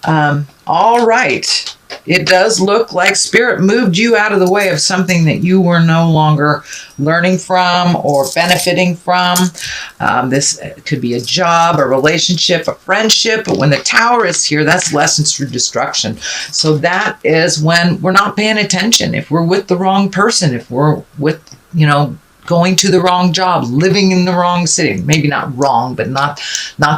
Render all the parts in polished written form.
All right. It does look like Spirit moved you out of the way of something that you were no longer learning from or benefiting from. This could be a job, a relationship, a friendship. But when the Tower is here, that's lessons through destruction. So that is when we're not paying attention. If we're with the wrong person, if we're with, going to the wrong job, living in the wrong city, maybe not wrong, but not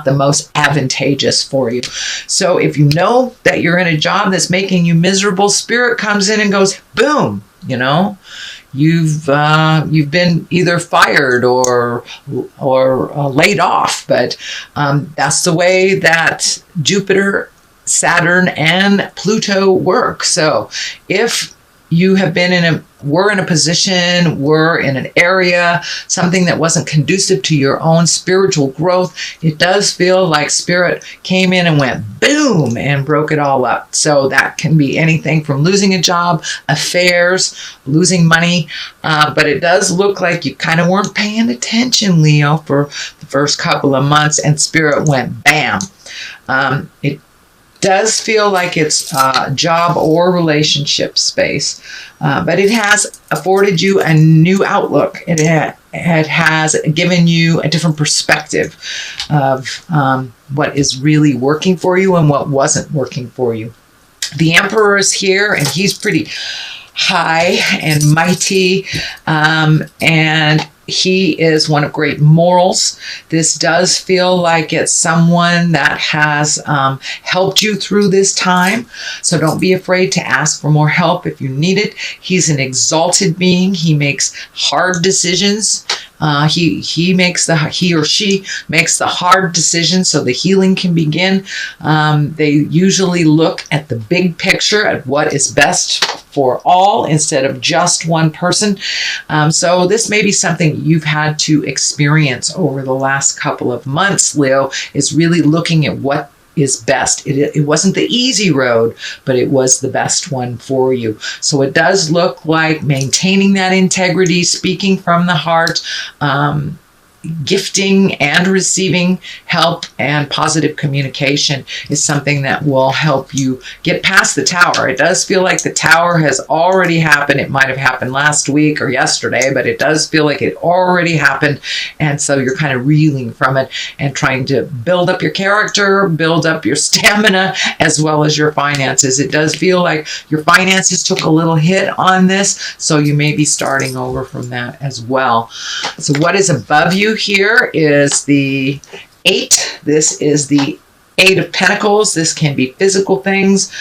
the most advantageous for you. So if you know that you're in a job that's making you miserable, Spirit comes in and goes, boom, you've been either fired or laid off. But that's the way that Jupiter, Saturn, and Pluto work. So if you have been we're in a position, we're in an area, something that wasn't conducive to your own spiritual growth, it does feel like Spirit came in and went boom and broke it all up. So that can be anything from losing a job, affairs, losing money. But it does look like you kind of weren't paying attention, Leo, for the first couple of months, and Spirit went bam. It does feel like it's job or relationship space, but it has afforded you a new outlook. It has given you a different perspective of what is really working for you and what wasn't working for you. The Emperor is here, and he's pretty high and mighty, and he is one of great morals. This does feel like it's someone that has helped you through this time. So don't be afraid to ask for more help if you need it. He's an exalted being. He makes hard decisions. He or she makes the hard decisions so the healing can begin. They usually look at the big picture, at what is best for all instead of just one person. So this may be something you've had to experience over the last couple of months, Leo, is really looking at what is best. It wasn't the easy road, but it was the best one for you. So it does look like maintaining that integrity, speaking from the heart, gifting and receiving help and positive communication is something that will help you get past the Tower. It does feel like the Tower has already happened. It might have happened last week or yesterday, but it does feel like it already happened. And so you're kind of reeling from it and trying to build up your character, build up your stamina, as well as your finances. It does feel like your finances took a little hit on this, so you may be starting over from that as well. So what is above you here is the 8. This is the 8 of Pentacles. This can be physical things.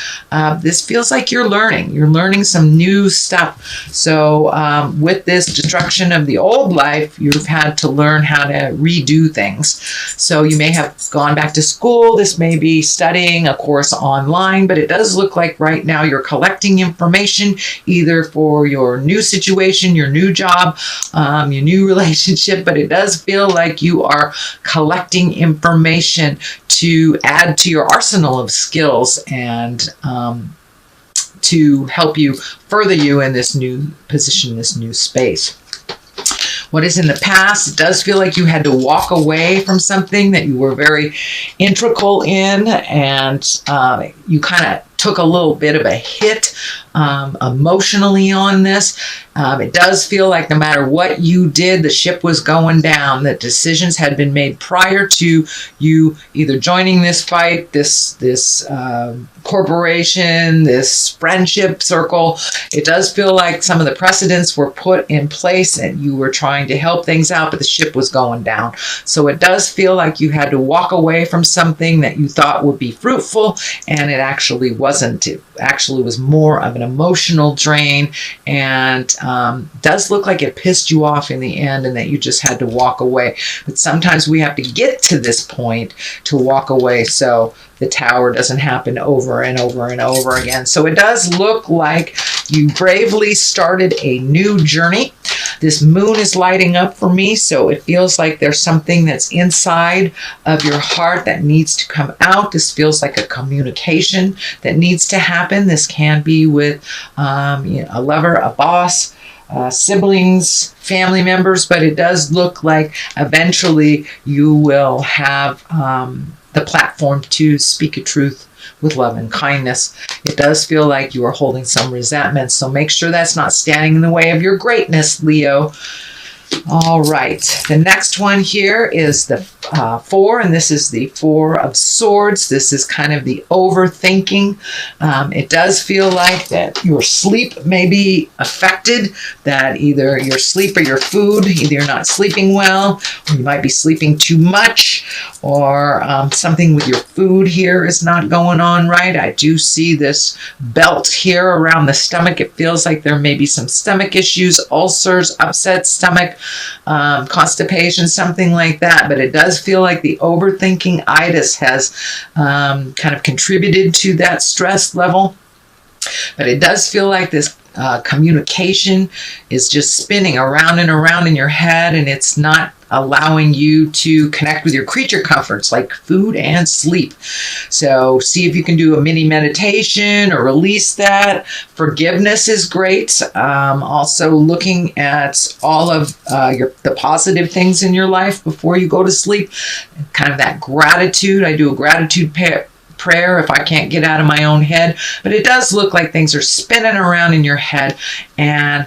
This feels like you're learning some new stuff. So with this destruction of the old life, you've had to learn how to redo things. So you may have gone back to school. This may be studying a course online, but it does look like right now you're collecting information either for your new situation, your new job, your new relationship, but it does feel like you are collecting information to add to your arsenal of skills and to help you further you in this new position, this new space. What is in the past, it does feel like you had to walk away from something that you were very integral in, and you kind of took a little bit of a hit emotionally on this. It does feel like no matter what you did, the ship was going down, that decisions had been made prior to you either joining this fight, this corporation, this friendship circle. It does feel like some of the precedents were put in place and you were trying to help things out, but the ship was going down. So it does feel like you had to walk away from something that you thought would be fruitful, and it actually wasn't. It actually was more of an emotional drain, and does look like it pissed you off in the end and that you just had to walk away. But sometimes we have to get to this point to walk away so the Tower doesn't happen over and over and over again. So it does look like you bravely started a new journey. This moon is lighting up for me, so it feels like there's something that's inside of your heart that needs to come out. This feels like a communication that needs to happen. This can be with a lover, a boss, siblings, family members, but it does look like eventually you will have the platform to speak a truth with love and kindness. It does feel like you are holding some resentment, so make sure that's not standing in the way of your greatness, Leo. All right, the next one here is the 4, and this is the 4 of Swords. This is kind of the overthinking. It does feel like that your sleep may be affected, that either your sleep or your food, either you're not sleeping well, or you might be sleeping too much, or something with your food here is not going on right. I do see this belt here around the stomach. It feels like there may be some stomach issues, ulcers, upset stomach, constipation, something like that. But it does feel like the overthinking itis has kind of contributed to that stress level. But it does feel like this communication is just spinning around and around in your head, and it's not allowing you to connect with your creature comforts like food and sleep. So see if you can do a mini meditation or release that. Forgiveness is great. Also looking at all of the positive things in your life before you go to sleep. Kind of that gratitude. I do a gratitude prayer if I can't get out of my own head. But it does look like things are spinning around in your head, and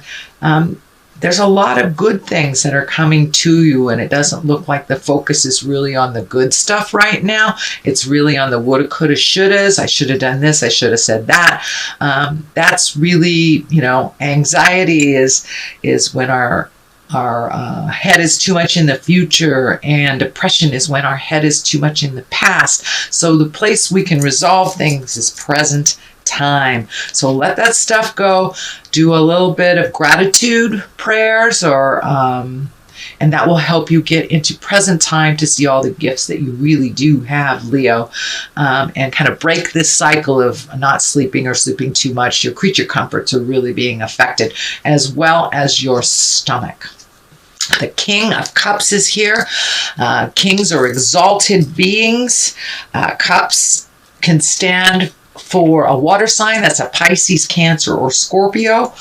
there's a lot of good things that are coming to you, and it doesn't look like the focus is really on the good stuff right now. It's really on the woulda, coulda, shouldas. I should have done this. I should have said that. That's really, anxiety is when our head is too much in the future, and depression is when our head is too much in the past. So the place we can resolve things is present time. So let that stuff go. Do a little bit of gratitude prayers, or and that will help you get into present time to see all the gifts that you really do have, Leo, and kind of break this cycle of not sleeping or sleeping too much. Your creature comforts are really being affected, as well as your stomach. The King of Cups is here. Kings are exalted beings. Cups can stand for a water sign. That's a Pisces, Cancer, or Scorpio.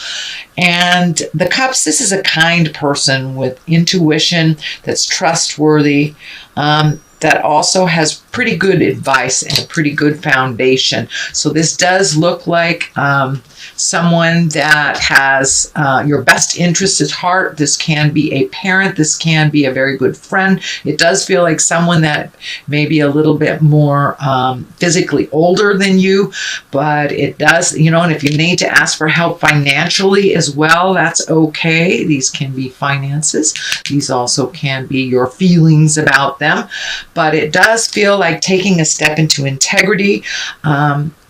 And the Cups, this is a kind person with intuition that's trustworthy, that also has pretty good advice and a pretty good foundation. So this does look like someone that has your best interest at heart. This can be a parent. This can be a very good friend. It does feel like someone that may be a little bit more physically older than you, but it does, and if you need to ask for help financially as well, that's okay. These can be finances. These also can be your feelings about them. But it does feel like taking a step into integrity.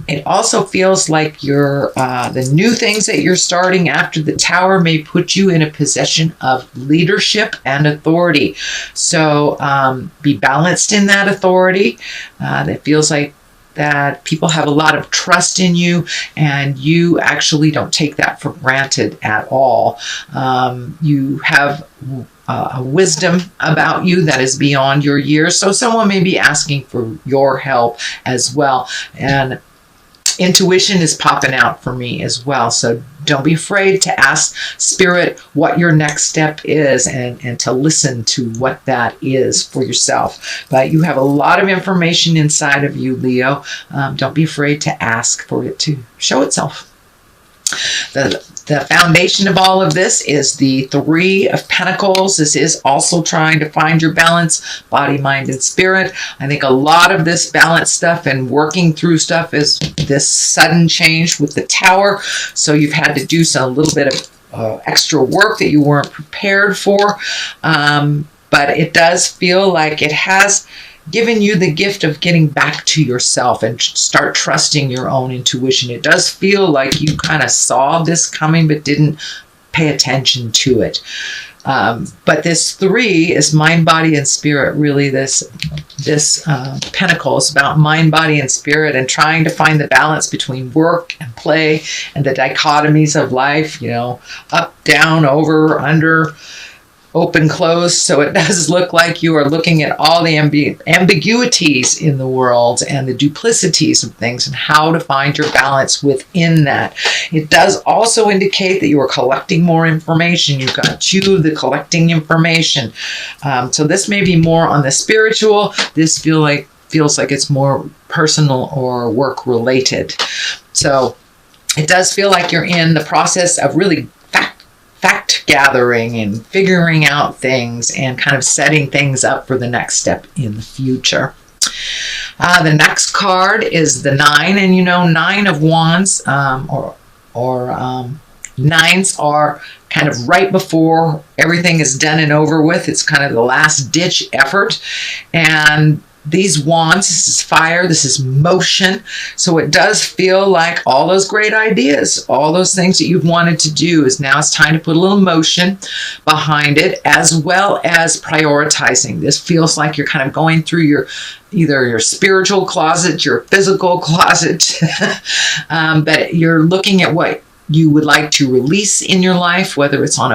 It also feels like the new things that you're starting after the Tower may put you in a position of leadership and authority. So be balanced in that authority. It feels like that people have a lot of trust in you, and you actually don't take that for granted at all. You have a wisdom about you that is beyond your years. So someone may be asking for your help as well. And intuition is popping out for me as well. So don't be afraid to ask Spirit what your next step is, and to listen to what that is for yourself. But you have a lot of information inside of you, Leo. Don't be afraid to ask for it to show itself. The foundation of all of this is the 3 of Pentacles. This is also trying to find your balance, body, mind, and spirit. I think a lot of this balance stuff and working through stuff is this sudden change with the Tower. So you've had to do a little bit of extra work that you weren't prepared for. But it does feel like it has given you the gift of getting back to yourself and start trusting your own intuition. It does feel like you kind of saw this coming but didn't pay attention to it. But this 3 is mind, body, and spirit. Really, this pentacle is about mind, body, and spirit, and trying to find the balance between work and play and the dichotomies of life, up, down, over, under, open, close. So it does look like you are looking at all the ambiguities in the world and the duplicities of things, and how to find your balance within that. It does also indicate that you are collecting more information. You've got 2 of the collecting information. So this may be more on the spiritual. This feels feels like it's more personal or work related. So it does feel like you're in the process of really fact gathering and figuring out things and kind of setting things up for the next step in the future. The next card is the 9, and 9 of Wands, or nines are kind of right before everything is done and over with. It's kind of the last ditch effort, and these wands, this is fire, this is motion. So it does feel like all those great ideas, all those things that you've wanted to do, is now it's time to put a little motion behind it, as well as prioritizing. This feels like you're kind of going through either your spiritual closet, your physical closet, but you're looking at what you would like to release in your life, whether it's on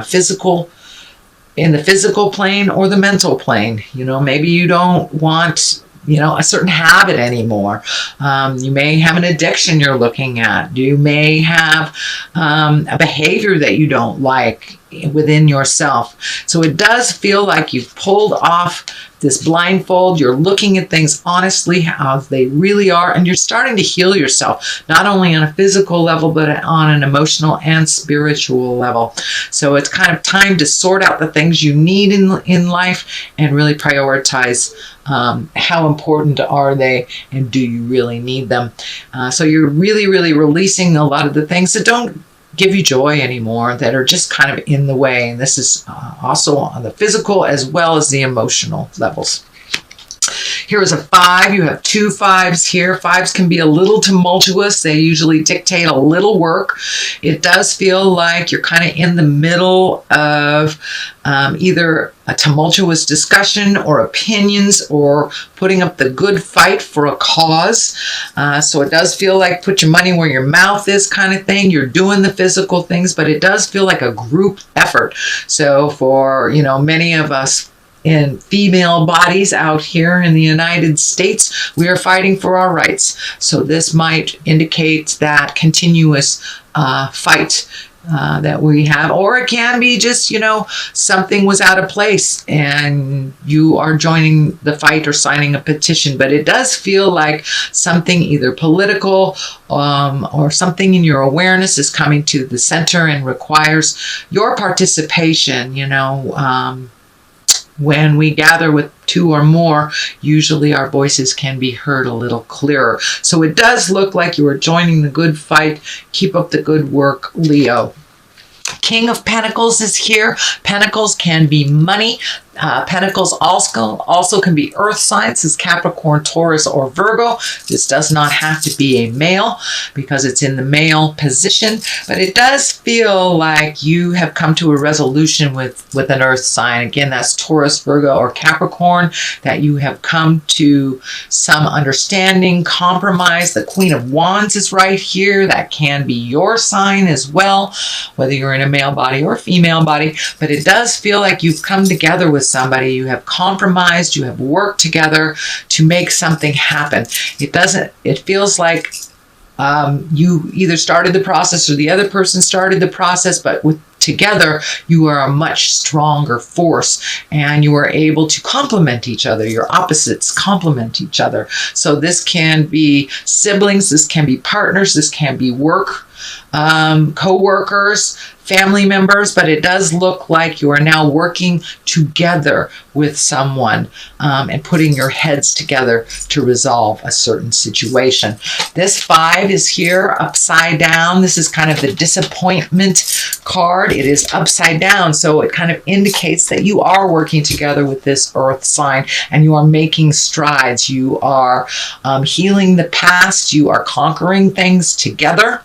in the physical plane or the mental plane. Maybe you don't want, a certain habit anymore. You may have an addiction you're looking at. You may have a behavior that you don't like within yourself. So it does feel like you've pulled off this blindfold. You're looking at things honestly, how they really are, and you're starting to heal yourself, not only on a physical level, but on an emotional and spiritual level. So it's kind of time to sort out the things you need in life and really prioritize how important are they and do you really need them. So you're really, really releasing a lot of the things that don't give you joy anymore, that are just kind of in the way. And this is also on the physical as well as the emotional levels. Here is a 5. You have 2 5s here. 5s can be a little tumultuous. They usually dictate a little work. It does feel like you're kind of in the middle of either a tumultuous discussion or opinions, or putting up the good fight for a cause. So it does feel like put your money where your mouth is kind of thing. You're doing the physical things, but it does feel like a group effort. So for, many of us in female bodies out here in the United States, we are fighting for our rights. So this might indicate that continuous fight that we have, or it can be just, something was out of place and you are joining the fight or signing a petition. But it does feel like something either political or something in your awareness is coming to the center and requires your participation. When we gather with 2 or more, usually our voices can be heard a little clearer. So it does look like you are joining the good fight. Keep up the good work, Leo. King of Pentacles is here. Pentacles can be money. Pentacles also can be earth signs, as Capricorn, Taurus, or Virgo. This does not have to be a male because it's in the male position, but it does feel like you have come to a resolution with an earth sign. Again, that's Taurus, Virgo, or Capricorn, that you have come to some understanding, compromise. The Queen of Wands is right here. That can be your sign as well, whether you're in a male body or female body, but it does feel like you've come together with somebody, you have compromised, you have worked together to make something happen. It feels like you either started the process or the other person started the process, but together you are a much stronger force and you are able to complement each other. Your opposites complement each other. So this can be siblings, this can be partners, this can be work co-workers, family members, but it does look like you are now working together with someone and putting your heads together to resolve a certain situation. This 5 is here upside down. This is kind of the disappointment card. It is upside down, so it kind of indicates that you are working together with this earth sign and you are making strides. You are healing the past. You are conquering things together.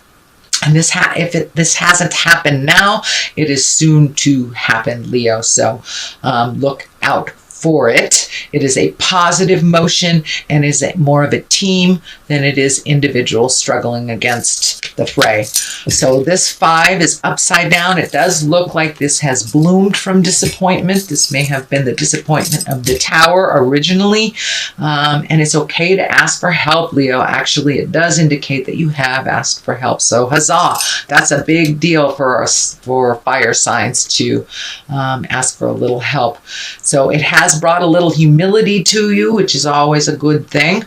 And this hasn't happened now, it is soon to happen, Leo. So look out for it. It is a positive motion and is more of a team than it is individuals struggling against the fray. So this 5 is upside down. It does look like this has bloomed from disappointment. This may have been the disappointment of the Tower originally. And it's okay to ask for help, Leo. Actually, it does indicate that you have asked for help. So huzzah! That's a big deal for us, for fire signs, to ask for a little help. So it has brought a little humility to you, which is always a good thing.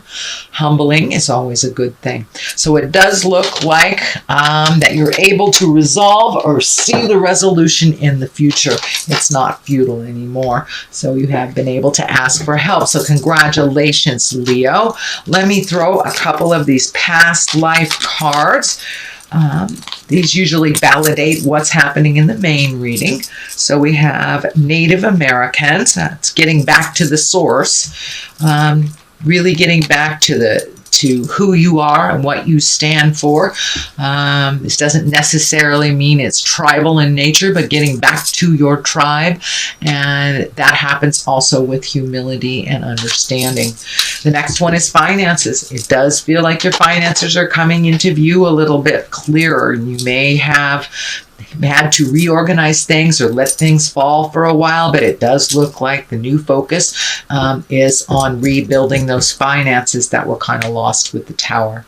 Humbling is always a good thing. So it does look like that you're able to resolve or see the resolution in the future. It's not futile anymore. So you have been able to ask for help. So congratulations, Leo. Let me throw a couple of these past life cards. These usually validate what's happening in the main reading. So we have Native Americans. That's getting back to the source. Really getting back to who you are and what you stand for. This doesn't necessarily mean it's tribal in nature, but getting back to your tribe. And that happens also with humility and understanding. The next one is finances. It does feel like your finances are coming into view a little bit clearer. You may have had to reorganize things or let things fall for a while, but it does look like the new focus is on rebuilding those finances that were kind of lost with the Tower.